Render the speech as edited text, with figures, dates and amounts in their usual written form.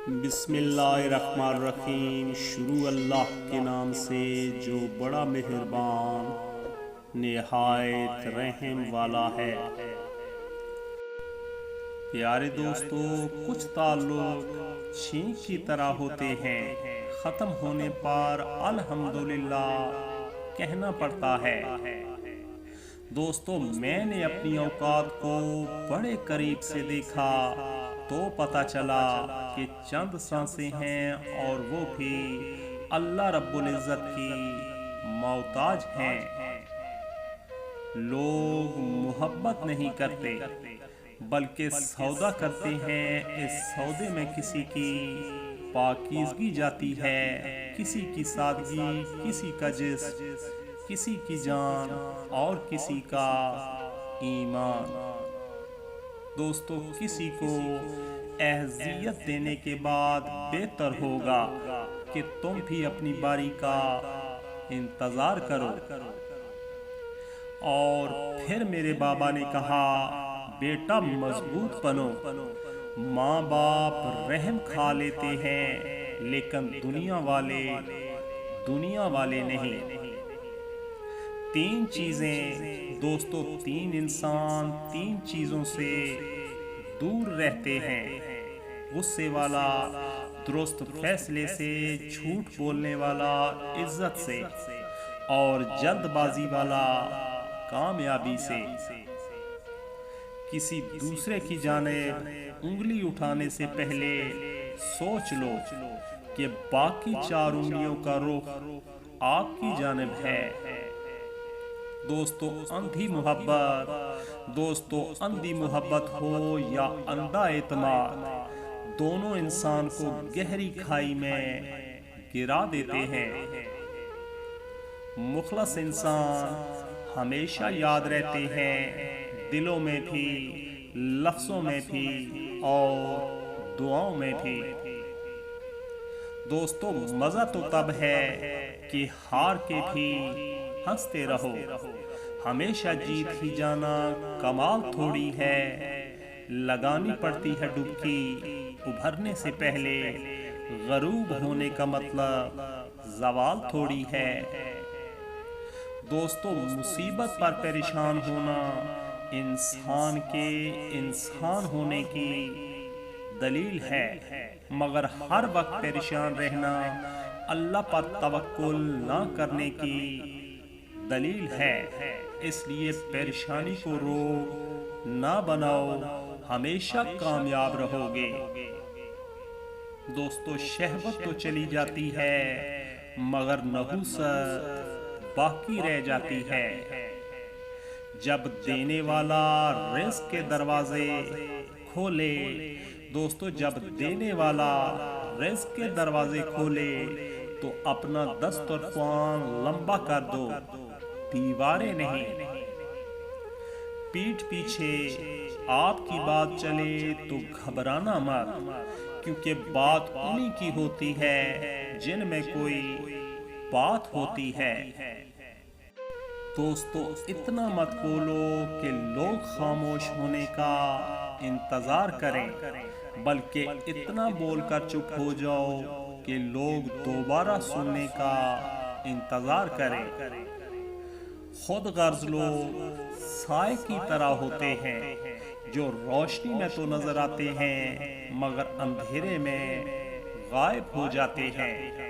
بسم اللہ الرحمن الرحیم۔ شروع اللہ کے نام سے جو بڑا مہربان نہایت رحم والا ہے۔ پیارے دوستو، کچھ تعلق چھینک کی طرح ہوتے ہیں، ختم ہونے پر الحمدللہ کہنا پڑتا ہے۔ دوستو، میں نے اپنی اوقات کو بڑے قریب سے دیکھا تو پتہ چلا کہ چند سانسیں ہیں اور وہ بھی اللہ رب العزت کی محتاج ہیں۔ لوگ محبت نہیں کرتے بلکہ سودا کرتے ہیں۔ اس سودے میں کسی کی پاکیزگی جاتی ہے، کسی کی سادگی، کسی کا جسم، کسی کی جان اور کسی کا ایمان۔ دوستو، کسی کو اذیت دینے کے بعد بہتر ہوگا کہ تم بھی اپنی باری کا انتظار کرو۔ اور پھر میرے بابا نے کہا، بیٹا مضبوط بنو۔ ماں باپ رحم کھا لیتے ہیں لیکن دنیا والے نہیں۔ تین چیزیں دوستو، تین انسان تین چیزوں سے دور رہتے ہیں: غصے والا درست فیصلے سے، جھوٹ بولنے والا عزت سے، اور جلد بازی والا کامیابی سے۔ کسی دوسرے کی جانب انگلی اٹھانے سے پہلے سوچ لو کہ باقی چار انگلیوں کا رخ آپ کی جانب ہے۔ دوستو، اندھی محبت ہو یا اندھا اعتماد، دونوں انسان کو گہری کھائی میں گرا دیتے ہیں۔ مخلص انسان ہمیشہ یاد رہتے ہیں، دلوں میں بھی، لفظوں میں بھی اور دعاؤں میں بھی۔ دوستو، مزہ تو تب ہے کہ ہار کے بھی ہنستے رہو۔ ہمیشہ جیت ہی جانا کمال تھوڑی ہے، لگانی پڑتی ہے ڈبکی ابھرنے سے پہلے۔ غروب ہونے کا مطلب زوال تھوڑی ہے۔ دوستو، مصیبت پر پریشان ہونا انسان کے انسان ہونے کی دلیل ہے، مگر ہر وقت پریشان رہنا اللہ پر توکل نہ کرنے کی دلیل ہے۔ اس لیے پریشانی کو روگ نہ بناؤ، ہمیشہ کامیاب رہو گے۔ دوستو، شہوت تو چلی جاتی ہے مگر نحوست باقی رہ جاتی ہے۔ جب دینے والا رزق کے دروازے کھولے، دوستو جب دینے والا رزق کے دروازے کھولے تو اپنا دسترخوان لمبا کر دو، دیواریں نہیں۔ پیٹھ پیچھے آپ کی بات چلے تو گھبرانا مت، کیونکہ بات انہی کی ہوتی ہے جن میں کوئی بات ہوتی ہے۔ دوستو، اتنا مت بولو کہ لوگ خاموش ہونے کا انتظار کریں، بلکہ اتنا بول کر چپ ہو جاؤ کہ لوگ دوبارہ سننے کا انتظار کریں۔ خود غرض لوگ سائے کی طرح ہوتے ہیں، جو روشنی میں تو نظر آتے ہیں مگر اندھیرے میں غائب ہو جاتے ہیں۔